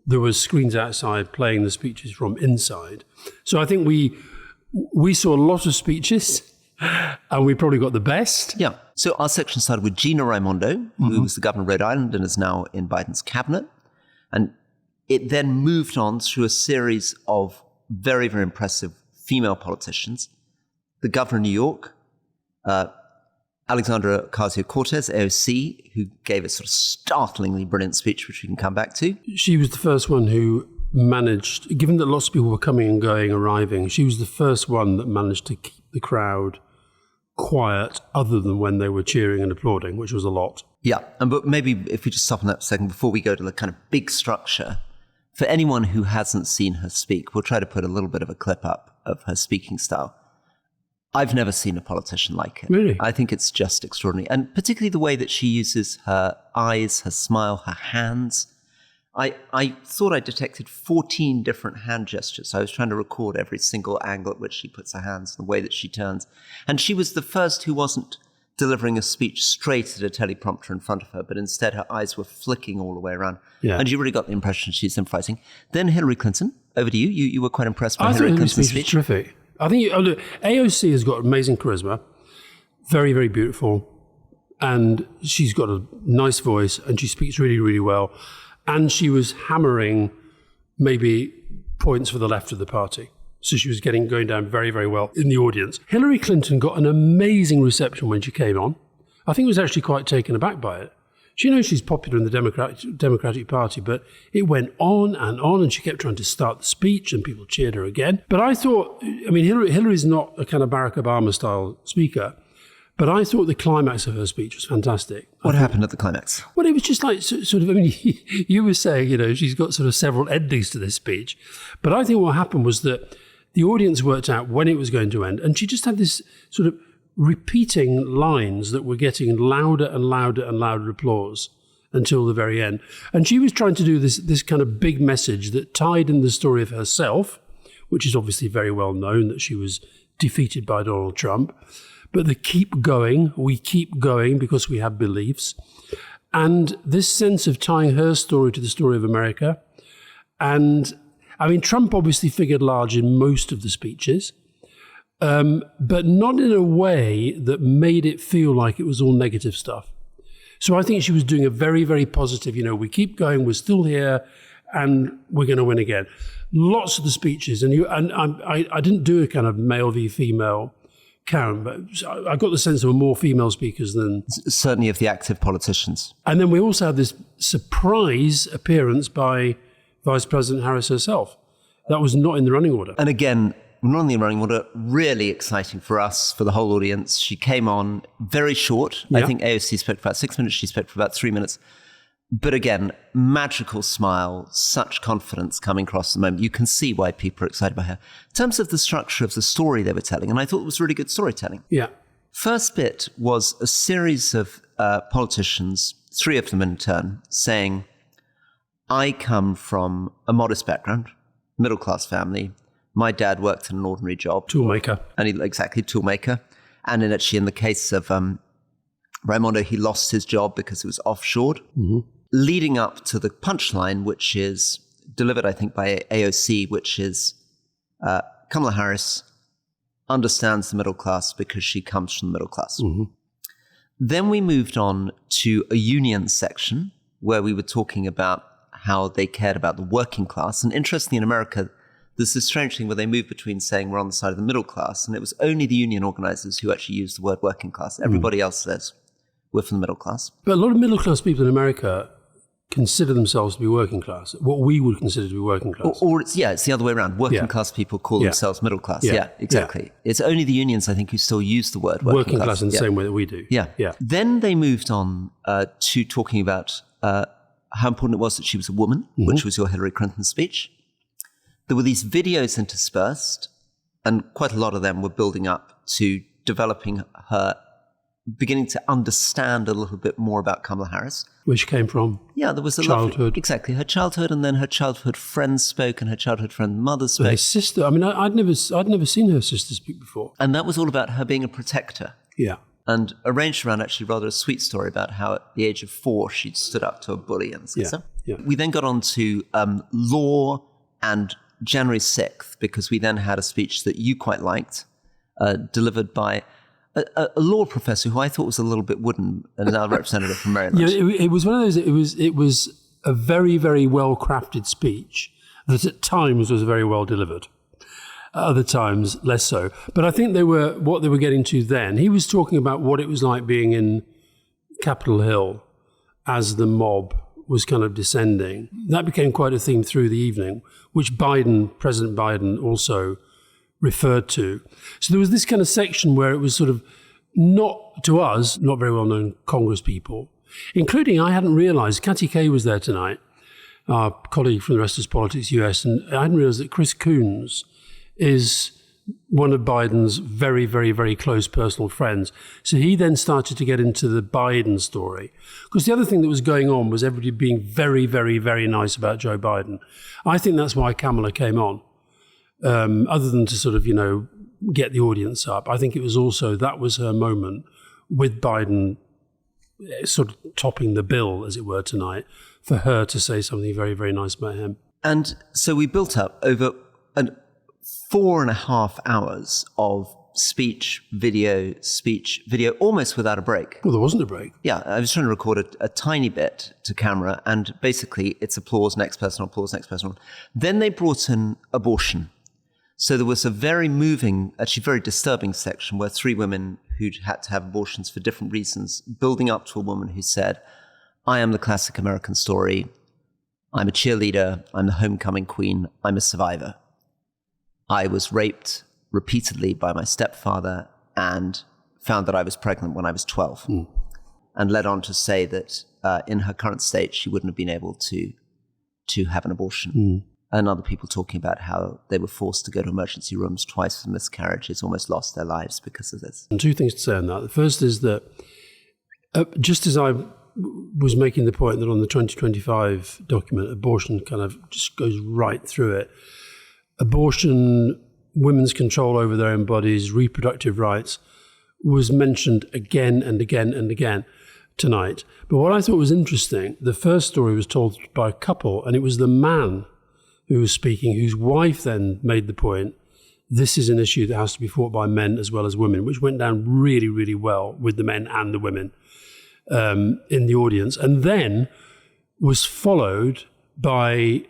there was screens outside playing the speeches from inside. So I think we saw a lot of speeches, and we probably got the best. Yeah. So our section started with Gina Raimondo, who was the governor of Rhode Island and is now in Biden's cabinet. And it then moved on through a series of very, very impressive female politicians. The governor of New York, Alexandra Ocasio-Cortez, AOC, who gave a sort of startlingly brilliant speech, which we can come back to. She was the first one who managed, given that lots of people were coming and going, arriving, she was the first one that managed to keep the crowd quiet other than when they were cheering and applauding, which was a lot. Yeah, but maybe if we just stop on that for a second before we go to the kind of big structure. For anyone who hasn't seen her speak, we'll try to put a little bit of a clip up of her speaking style. I've never seen a politician like it. Really? I think it's just extraordinary. And particularly the way that she uses her eyes, her smile, her hands. I thought I detected 14 different hand gestures. I was trying to record every single angle at which she puts her hands, the way that she turns. And she was the first who wasn't delivering a speech straight at a teleprompter in front of her, but instead her eyes were flicking all the way around. Yeah. And you really got the impression she's improvising. Then Hillary Clinton, over to you. You were quite impressed by I Hillary thought Clinton's speech was speech. terrific. I think look, AOC has got amazing charisma, very, very beautiful, and she's got a nice voice, and she speaks really, really well. And she was hammering maybe points for the left of the party. So she was going down very, very well in the audience. Hillary Clinton got an amazing reception when she came on. I think was actually quite taken aback by it. She knows she's popular in the Democratic Party, but it went on, and she kept trying to start the speech, and people cheered her again. But I thought, I mean, Hillary's not a kind of Barack Obama-style speaker, but I thought the climax of her speech was fantastic. What happened at the climax? Well, it was just like sort of, I mean, you were saying, you know, she's got sort of several endings to this speech. But I think what happened was that the audience worked out when it was going to end. And she just had this sort of repeating lines that were getting louder and louder and louder applause until the very end. And she was trying to do this kind of big message that tied in the story of herself, which is obviously very well known that she was defeated by Donald Trump. But the keep going, we keep going because we have beliefs. And this sense of tying her story to the story of America. And I mean, Trump obviously figured large in most of the speeches, but not in a way that made it feel like it was all negative stuff. So I think she was doing a very, very positive, you know, we keep going, we're still here, and we're going to win again. Lots of the speeches, and I didn't do a kind of male v female count, but I got the sense there were more female speakers than... Certainly of the active politicians. And then we also had this surprise appearance by Vice President Harris herself. That was not in the running order. And again, not in the running order, really exciting for us, for the whole audience. She came on very short. Yeah. I think AOC spoke for about 6 minutes. She spoke for about 3 minutes. But again, magical smile, such confidence coming across the moment. You can see why people are excited by her. In terms of the structure of the story they were telling, and I thought it was really good storytelling. Yeah. First bit was a series of politicians, 3 of them in turn, saying, I come from a modest background, middle-class family. My dad worked in an ordinary job. Toolmaker. And toolmaker. And in the case of Raimondo, he lost his job because it was offshored. Mm-hmm. Leading up to the punchline, which is delivered, I think, by AOC, which is Kamala Harris understands the middle class because she comes from the middle class. Mm-hmm. Then we moved on to a union section where we were talking about how they cared about the working class. And interestingly, in America, there's this strange thing where they move between saying we're on the side of the middle class, and it was only the union organizers who actually used the word working class. Everybody else says we're from the middle class. But a lot of middle class people in America consider themselves to be working class, what we would consider to be working class. Or it's the other way around. Working class people call themselves middle class. Yeah, exactly. Yeah. It's only the unions, I think, who still use the word working class in the same way that we do. Yeah. Then they moved on to talking about how important it was that she was a woman, which was your Hillary Clinton speech. There were these videos interspersed, and quite a lot of them were building up to developing her, beginning to understand a little bit more about Kamala Harris. Where she came from. Yeah, there was a childhood. Exactly, her childhood, and then her childhood friends spoke, and her childhood friend mother spoke. Her sister, I mean, I'd never seen her sister speak before. And that was all about her being a protector. Yeah. And arranged around actually rather a sweet story about how at the age of 4 she'd stood up to a bully and stuff. Yeah. We then got on to law and January 6th, because we then had a speech that you quite liked, delivered by a law professor who I thought was a little bit wooden, and now representative from Maryland. Yeah, it was one of those. It was a very, very well crafted speech that at times was very well delivered. Other times less so. But I think what they were getting to then. He was talking about what it was like being in Capitol Hill as the mob was kind of descending. That became quite a theme through the evening, which President Biden also referred to. So there was this kind of section where it was sort of not, to us, not very well-known Congress people, including, I hadn't realized, Katty Kay was there tonight, our colleague from the Rest is Politics US, and I hadn't realized that Chris Coons is one of Biden's very, very, very close personal friends. So he then started to get into the Biden story. Because the other thing that was going on was everybody being very, very, very nice about Joe Biden. I think that's why Kamala came on. Other than to sort of, get the audience up. I think it was also, that was her moment with Biden sort of topping the bill, as it were, tonight, for her to say something very, very nice about him. And so we built up over 4.5 hours of speech, video, almost without a break. Well, there wasn't a break. Yeah, I was trying to record a tiny bit to camera, and basically it's applause, next person, applause, next person. Then they brought in abortion. So there was a very moving, actually very disturbing section where 3 women who'd had to have abortions for different reasons, building up to a woman who said, I am the classic American story. I'm a cheerleader. I'm the homecoming queen. I'm a survivor. I was raped repeatedly by my stepfather and found that I was pregnant when I was 12. And led on to say that in her current state, she wouldn't have been able to have an abortion. And other people talking about how they were forced to go to emergency rooms twice for miscarriages, almost lost their lives because of this. And 2 things to say on that. The first is that just as I was making the point that on the 2025 document, abortion kind of just goes right through it. Abortion, women's control over their own bodies, reproductive rights was mentioned again and again and again tonight. But what I thought was interesting, the first story was told by a couple, and it was the man who was speaking, whose wife then made the point, this is an issue that has to be fought by men as well as women, which went down really, really well with the men and the women in the audience. And then was followed by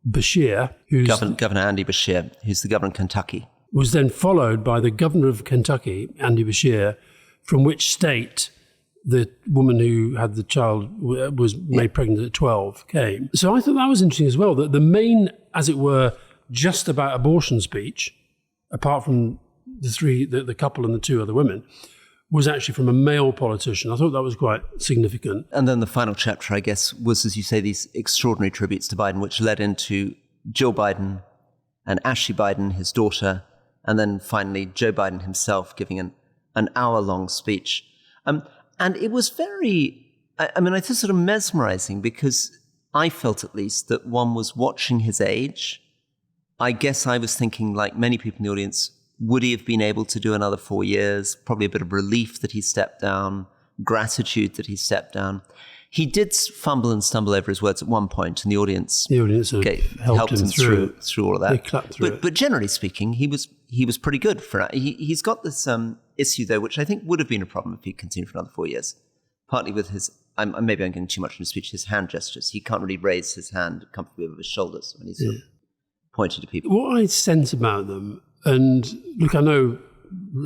Bashir, who's Governor Andy Bashir, who's the governor of Kentucky. Was then followed by the governor of Kentucky, Andy Bashir, from which state the woman who had the child was made pregnant at 12 came. So I thought that was interesting as well, that the main, as it were, just about abortion speech, apart from the couple and the 2 other women, was actually from a male politician. I thought that was quite significant. And then the final chapter, I guess, was, as you say, these extraordinary tributes to Biden, which led into Jill Biden and Ashley Biden, his daughter, and then finally Joe Biden himself giving an hour-long speech. And it was very, I thought sort of mesmerizing, because I felt at least that one was watching his age. I guess I was thinking, like many people in the audience, would he have been able to do another 4 years? Probably a bit of relief that he stepped down, gratitude that he stepped down. He did fumble and stumble over his words at one point, and the audience helped him through all of that. They clapped through it. But generally speaking, he was pretty good for. He's got this issue though, which I think would have been a problem if he continued for another 4 years. Partly with his, maybe I'm getting too much in his speech, his hand gestures. He can't really raise his hand comfortably over his shoulders when he's sort of pointing to people. What I sense about them, and look, I know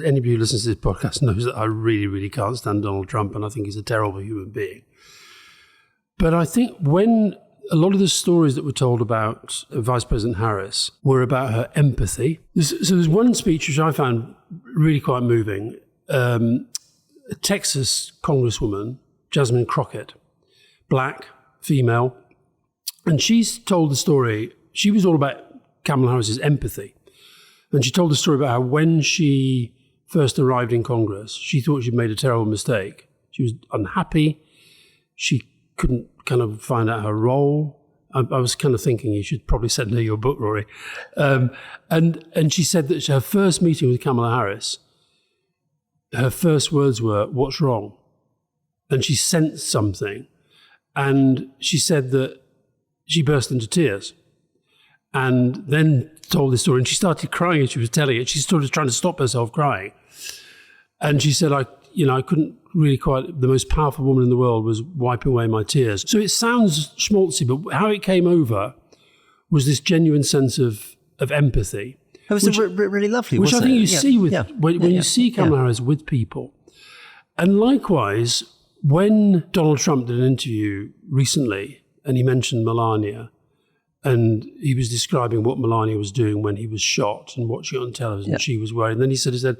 anybody who listens to this podcast knows that I really, really can't stand Donald Trump, and I think he's a terrible human being. But I think when a lot of the stories that were told about Vice President Harris were about her empathy. So there's one speech which I found really quite moving. A Texas Congresswoman, Jasmine Crockett, black, female, and she's told the story. She was all about Kamala Harris's empathy. And she told the story about how when she first arrived in Congress, she thought she'd made a terrible mistake. She was unhappy. She couldn't kind of find out her role. I was kind of thinking you should probably send her your book, Rory. And she said that her first meeting with Kamala Harris, her first words were, "What's wrong?" And she sensed something. And she said that she burst into tears and then told this story. And she started crying as she was telling it. She started trying to stop herself crying. And she said, I couldn't really quite, the most powerful woman in the world was wiping away my tears. So it sounds schmaltzy, but how it came over was this genuine sense of empathy. It was really lovely, which wasn't I think it? you see when you see Kamala Harris with people. And likewise, when Donald Trump did an interview recently and he mentioned Melania, and he was describing what Melania was doing when he was shot and watching it on television, she was worried. And then he said,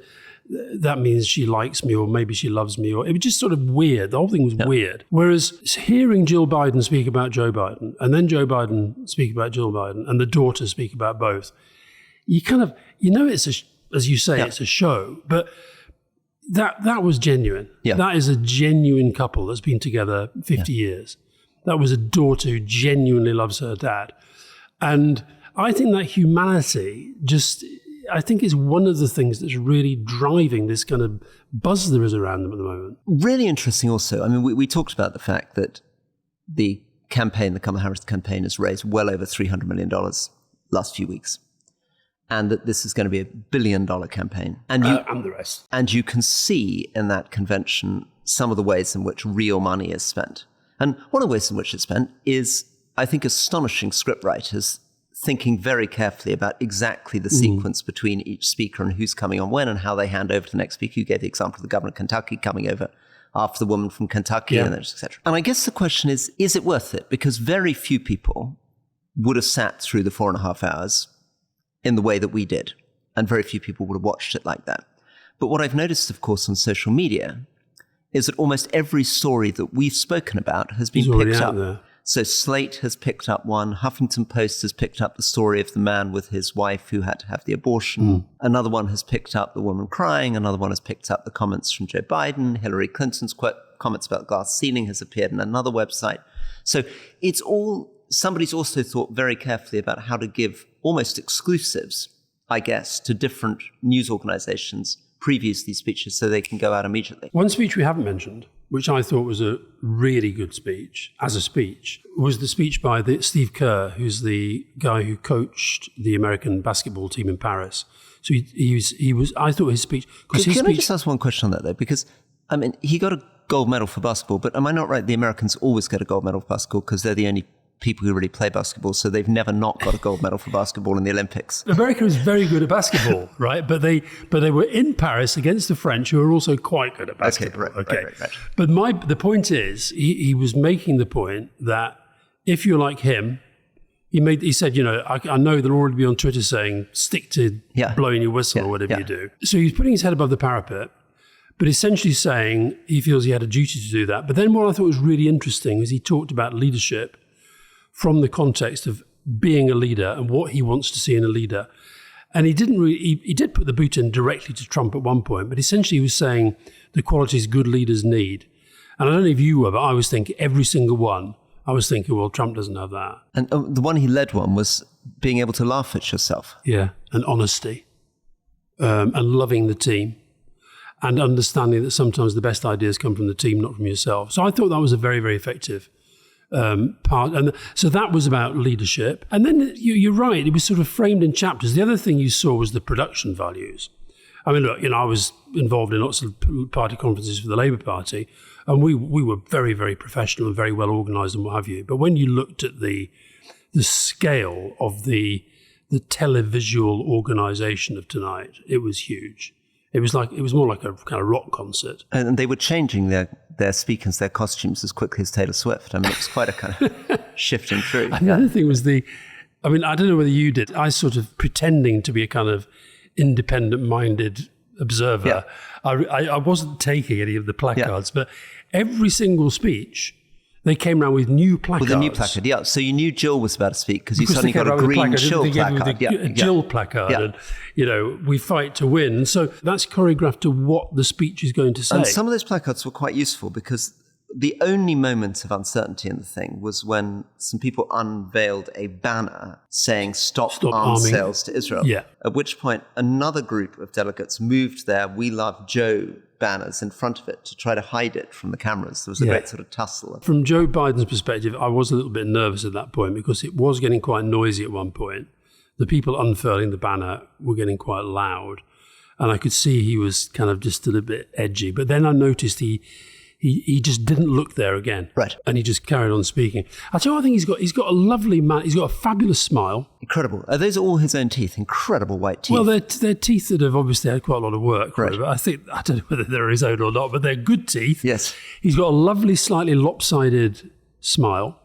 that means she likes me or maybe she loves me. Or it was just sort of weird. The whole thing was weird. Whereas hearing Jill Biden speak about Joe Biden and then Joe Biden speak about Jill Biden and the daughter speak about both, you kind of, it's as you say, it's a show. But that was genuine. Yeah. That is a genuine couple that's been together 50 years. That was a daughter who genuinely loves her dad. And I think that humanity I think is one of the things that's really driving this kind of buzz there is around them at the moment. Really interesting also. I mean, we talked about the fact that the Kamala Harris campaign has raised well over $300 million last few weeks. And that this is going to be $1 billion campaign. And the rest. And you can see in that convention some of the ways in which real money is spent. And one of the ways in which it's spent is, I think, astonishing scriptwriters thinking very carefully about exactly the sequence between each speaker and who's coming on when and how they hand over to the next speaker. You gave the example of the governor of Kentucky coming over after the woman from Kentucky, and et cetera. And I guess the question is it worth it? Because very few people would have sat through the 4.5 hours in the way that we did, and very few people would have watched it like that. But what I've noticed, of course, on social media is that almost every story that we've spoken about has been picked up. There. So Slate has picked up one. Huffington Post has picked up the story of the man with his wife who had to have the abortion. Another one has picked up the woman crying. Another one has picked up the comments from Joe Biden. Hillary Clinton's comments about glass ceiling has appeared in another website. So it's somebody's also thought very carefully about how to give almost exclusives, I guess, to different news organizations, previews these speeches so they can go out immediately. One speech we haven't mentioned, which I thought was a really good speech, as a speech, was the speech by Steve Kerr, who's the guy who coached the American basketball team in Paris. So he was. I thought his speech. Can I just ask one question on that though? Because I mean, he got a gold medal for basketball, but am I not right? The Americans always get a gold medal for basketball because they're the only people who really play basketball, so they've never not got a gold medal for basketball in the Olympics. America is very good at basketball, right? But they were in Paris against the French, who are also quite good at basketball. Right. But the point is, he was making the point that if you're like him, he said, I know they'll already be on Twitter saying, stick to blowing your whistle or whatever you do. So he's putting his head above the parapet, but essentially saying he feels he had a duty to do that. But then what I thought was really interesting was he talked about leadership from the context of being a leader and what he wants to see in a leader. And he did put the boot in directly to Trump at one point, but essentially he was saying the qualities good leaders need. And I don't know if you were, but I was thinking every single one, I was thinking, well, Trump doesn't have that. And the one he led one was being able to laugh at yourself. Yeah, and honesty, and loving the team, and understanding that sometimes the best ideas come from the team, not from yourself. So I thought that was a very, very effective part. And so that was about leadership. And then you're right, it was sort of framed in chapters. The other thing you saw was the production values. I mean, look, I was involved in lots of party conferences for the Labour Party, and we were very, very professional and very well organised and what have you. But when you looked at the scale of the televisual organisation of tonight, it was huge. It was more like a kind of rock concert. And they were changing their speakers, their costumes as quickly as Taylor Swift. I mean, it was quite a kind of shift in truth. And the other thing was I don't know whether you did. I sort of pretending to be a kind of independent-minded observer. Yeah. I wasn't taking any of the placards, but every single speech, they came around with new placards. With a new placard, yeah. So you knew Jill was about to speak because you suddenly got a green Jill placard. Jill placard, and we fight to win. And so that's choreographed to what the speech is going to say. And some of those placards were quite useful because the only moment of uncertainty in the thing was when some people unveiled a banner saying stop arms sales to Israel. Yeah. At which point another group of delegates moved their "We Love Joe" banners in front of it to try to hide it from the cameras. There was a great sort of tussle. From Joe Biden's perspective, I was a little bit nervous at that point because it was getting quite noisy at one point. The people unfurling the banner were getting quite loud, and I could see he was kind of just a little bit edgy. But then I noticed he just didn't look there again. Right. And he just carried on speaking. I tell you, I think he's got a lovely he's got a fabulous smile. Incredible. Are those all his own teeth? Incredible white teeth. Well, they're teeth that have obviously had quite a lot of work. Right. But I don't know whether they're his own or not, but they're good teeth. Yes. He's got a lovely, slightly lopsided smile.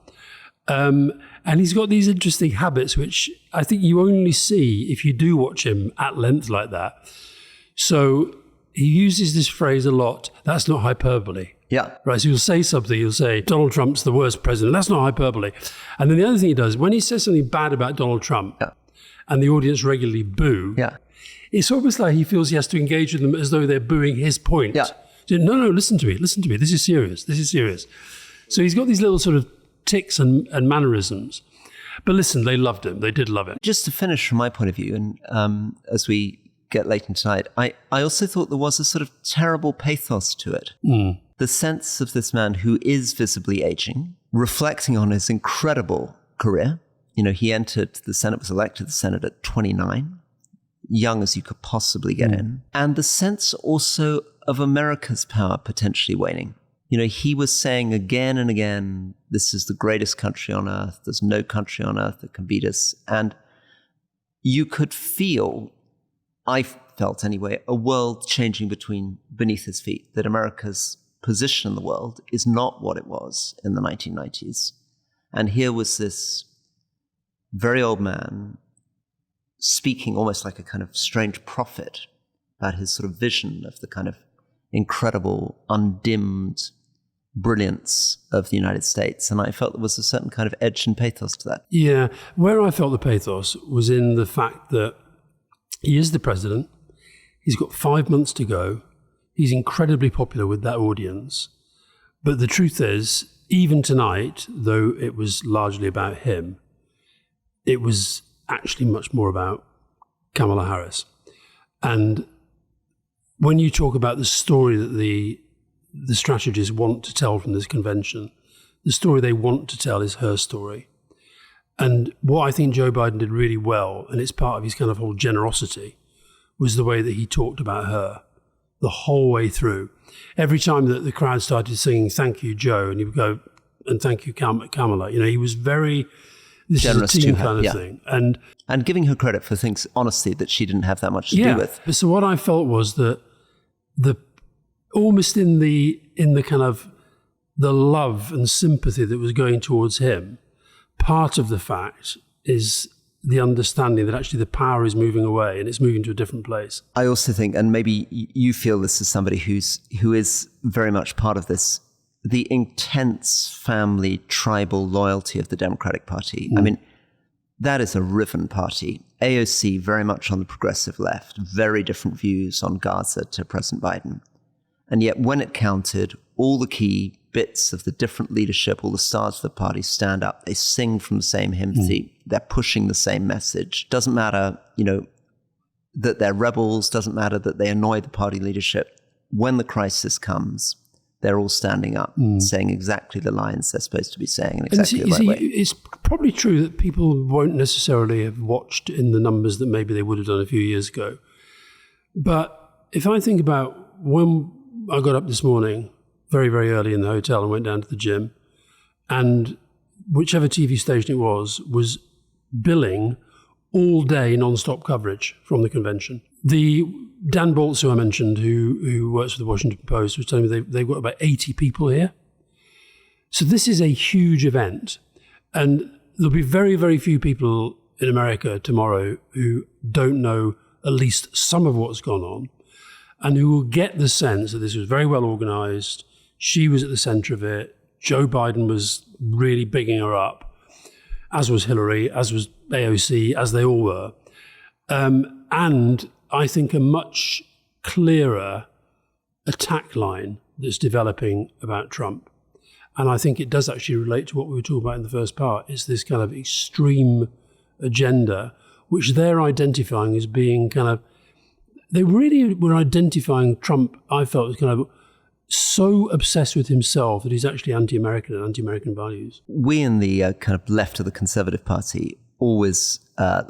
And he's got these interesting habits, which I think you only see if you do watch him at length like that. So he uses this phrase a lot, that's not hyperbole. Yeah. Right, so he'll say something, he'll say, Donald Trump's the worst president. That's not hyperbole. And then the other thing he does, when he says something bad about Donald Trump, and the audience regularly boo, it's almost like he feels he has to engage with them as though they're booing his point. Yeah. No, listen to me. This is serious. So he's got these little sort of tics and mannerisms. But listen, they loved him. They did love it. Just to finish from my point of view, and as we get late into tonight, I also thought there was a sort of terrible pathos to it. The sense of this man who is visibly aging, reflecting on his incredible career. You know, he entered the Senate, was elected to the Senate at 29, young as you could possibly get in. And the sense also of America's power potentially waning. You know, he was saying again and again, this is the greatest country on earth. There's no country on earth that can beat us. And you could feel, I felt anyway, a world changing beneath his feet, that America's position in the world is not what it was in the 1990s. And here was this very old man speaking almost like a kind of strange prophet about his sort of vision of the kind of incredible, undimmed brilliance of the United States. And I felt there was a certain kind of edge and pathos to that. Yeah. Where I felt the pathos was in the fact that he is the president. He's got 5 months to go. He's incredibly popular with that audience. But the truth is, even tonight, though it was largely about him, it was actually much more about Kamala Harris. And when you talk about the story that the strategists want to tell from this convention, the story they want to tell is her story. And what I think Joe Biden did really well, and it's part of his kind of whole generosity, was the way that he talked about her the whole way through. Every time that the crowd started singing, "Thank you, Joe," and he would go, "And thank you, Kamala." You know, he was very, this generous is a team to her, kind of thing. And giving her credit for things, honestly, that she didn't have that much to do with. So what I felt was that almost in the kind of the love and sympathy that was going towards him, part of the fact is the understanding that actually the power is moving away and it's moving to a different place. I also think, and maybe you feel this as somebody who is very much part of this, the intense family tribal loyalty of the Democratic Party. I mean, that is a riven party. AOC very much on the progressive left, very different views on Gaza to President Biden. And yet when it counted, all the key bits of the different leadership, all the stars of the party stand up. They sing from the same hymn sheet. They're pushing the same message. Doesn't matter, you know, that they're rebels. Doesn't matter that they annoy the party leadership. When the crisis comes, they're all standing up, saying exactly the lines they're supposed to be saying in exactly the right way. It's probably true that people won't necessarily have watched in the numbers that maybe they would have done a few years ago. But if I think about when I got up this morning, very, very early in the hotel and went down to the gym, and whichever TV station it was billing all day non-stop coverage from the convention. The Dan Baltz, who I mentioned, who works for the Washington Post, was telling me they've got about 80 people here. So this is a huge event. And there'll be very, very few people in America tomorrow who don't know at least some of what's gone on, and who will get the sense that this was very well organized. She was at the center of it. Joe Biden was really bigging her up, as was Hillary, as was AOC, as they all were. And I think a much clearer attack line that's developing about Trump. And I think it does actually relate to what we were talking about in the first part. It's this kind of extreme agenda, which they're identifying as being kind of, they really were identifying Trump, I felt, as kind of so obsessed with himself that he's actually anti-American and anti-American values. We in the kind of left of the Conservative Party always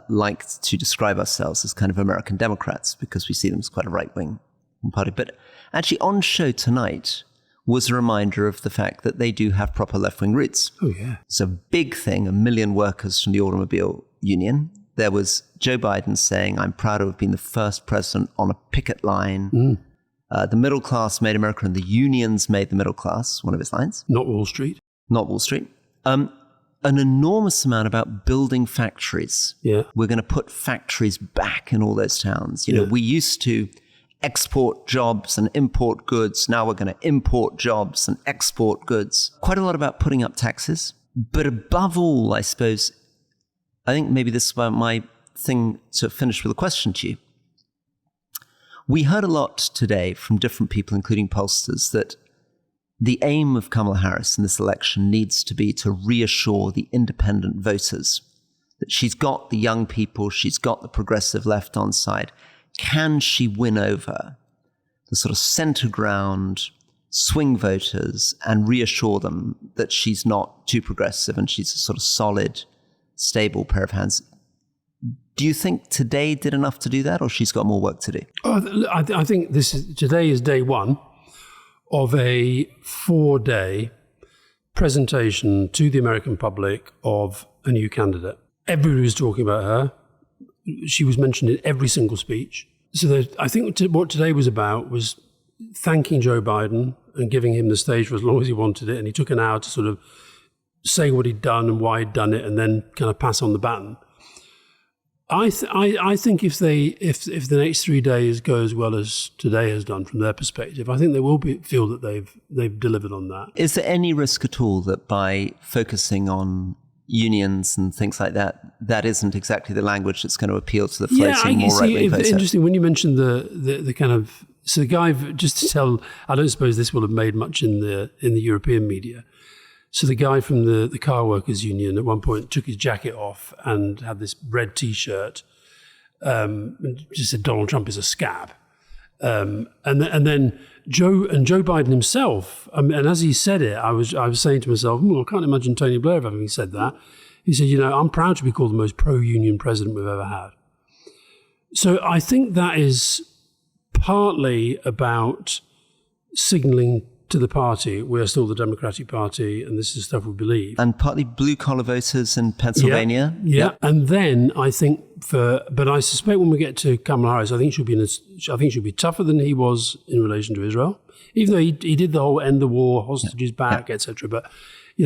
liked to describe ourselves as kind of American Democrats because we see them as quite a right-wing party. But actually on show tonight was a reminder of the fact that they do have proper left-wing roots. Oh, yeah. It's a big thing, 1 million workers from the automobile union. There was Joe Biden saying, "I'm proud to have been the first president on a picket line." The middle class made America and the unions made the middle class, one of his lines. Not Wall Street. Not Wall Street. An enormous amount about building factories. Yeah. We're going to put factories back in all those towns. You know, we used to export jobs and import goods. Now we're going to import jobs and export goods. Quite a lot about putting up taxes. But above all, I suppose, I think maybe this is my thing to finish with a question to you. We heard a lot today from different people, including pollsters, that the aim of Kamala Harris in this election needs to be to reassure the independent voters that she's got the young people, she's got the progressive left on side. Can she win over the sort of center ground swing voters and reassure them that she's not too progressive and she's a sort of solid, stable pair of hands? Do you think today did enough to do that, or she's got more work to do? I think today is day one of a 4-day presentation to the American public of a new candidate. Everybody was talking about her. She was mentioned in every single speech. So I think what today was about was thanking Joe Biden and giving him the stage for as long as he wanted it. And he took an hour to sort of say what he'd done and why he'd done it, and then kind of pass on the baton. I think if the next 3 days go as well as today has done from their perspective, I think they will feel that they've delivered on that. Is there any risk at all that by focusing on unions and things like that, that isn't exactly the language that's going to appeal to the floating more right-wing voter? Interesting when you mentioned the kind of, so the guy, just to tell, I don't suppose this will have made much in the European media. So the guy from the car workers union at one point took his jacket off and had this red T-shirt, and just said Donald Trump is a scab, and then Joe Biden himself, and as he said it, I was saying to myself, I can't imagine Tony Blair having said that. He said, I'm proud to be called the most pro-union president we've ever had. So I think that is partly about signalling to the party, we're still the Democratic Party, and this is stuff we believe. And partly blue-collar voters in Pennsylvania. Yeah. And then I think but I suspect when we get to Kamala Harris, I think she'll be tougher than he was in relation to Israel, even though he did the whole end the war, hostages back, etc. But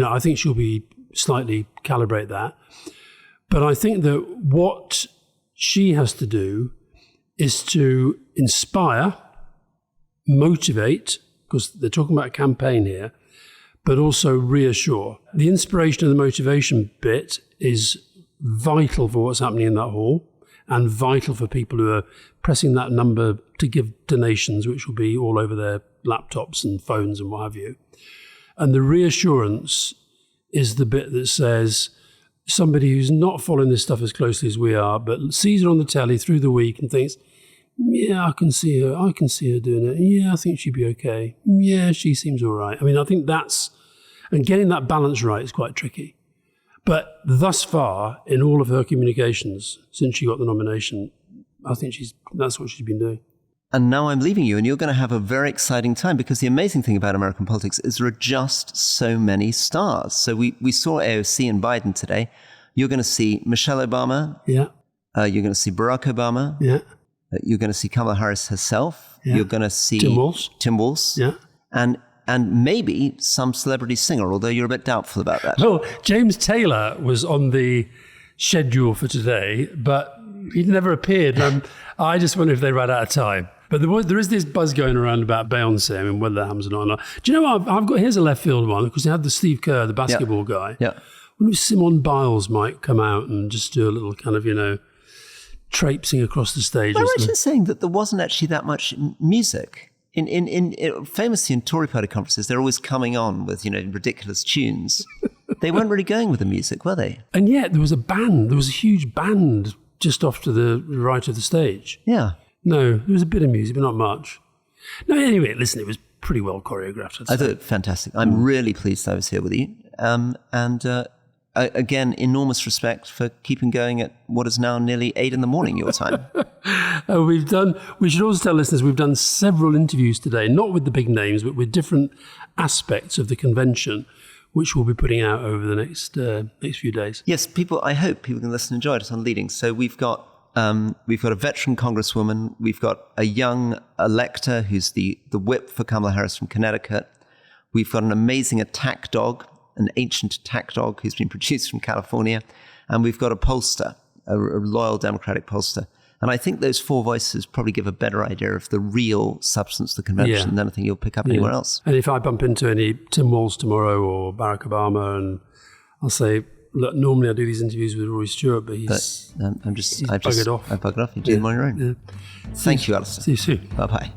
I think she'll be slightly calibrate that. But I think that what she has to do is to inspire, motivate, because they're talking about a campaign here, but also reassure. The inspiration and the motivation bit is vital for what's happening in that hall, and vital for people who are pressing that number to give donations, which will be all over their laptops and phones and what have you. And the reassurance is the bit that says somebody who's not following this stuff as closely as we are, but sees it on the telly through the week and thinks, yeah, I can see her doing it. Yeah, I think she'd be okay. Yeah, she seems all right. I mean, I think and getting that balance right is quite tricky. But thus far, in all of her communications since she got the nomination, I think that's what she's been doing. And now I'm leaving you, and you're going to have a very exciting time, because the amazing thing about American politics is there are just so many stars. So we saw AOC and Biden today. You're going to see Michelle Obama. Yeah. You're going to see Barack Obama. Yeah. You're going to see Kamala Harris herself. Yeah. You're going to see Tim Walz. Yeah. And maybe some celebrity singer, although you're a bit doubtful about that. Well, James Taylor was on the schedule for today, but he never appeared. I just wonder if they ran out of time. But there is this buzz going around about Beyonce. I mean, whether that happens or not. Do you know what? I've got, here's a left field one, because they had the Steve Kerr, the basketball guy. Yeah. I wonder if Simone Biles might come out and just do a little kind of, traipsing across the stage. Am I right in saying that there wasn't actually that much music? Famously in Tory party conferences, they're always coming on with, ridiculous tunes. They weren't really going with the music, were they? And yet there was a huge band just off to the right of the stage. Yeah. No, there was a bit of music, but not much. No, anyway, listen, it was pretty well choreographed. I thought it fantastic. I'm really pleased I was here with you. Again, enormous respect for keeping going at what is now nearly 8 a.m. your time. We should also tell listeners, we've done several interviews today, not with the big names, but with different aspects of the convention, which we'll be putting out over the next few days. Yes, I hope people can listen and enjoy it on Leading. So we've got a veteran congresswoman, we've got a young elector who's the whip for Kamala Harris from Connecticut. We've got an amazing attack dog, an ancient attack dog who's been produced from California. And we've got a pollster, a loyal Democratic pollster. And I think those 4 voices probably give a better idea of the real substance of the convention than anything you'll pick up anywhere else. And if I bump into any Tim Walz tomorrow or Barack Obama, and I'll say, Look, normally I do these interviews with Rory Stewart, but he's But I've buggered off. I buggered off. You do them on your own. Yeah. Thank you, Alastair. See you soon. Bye-bye.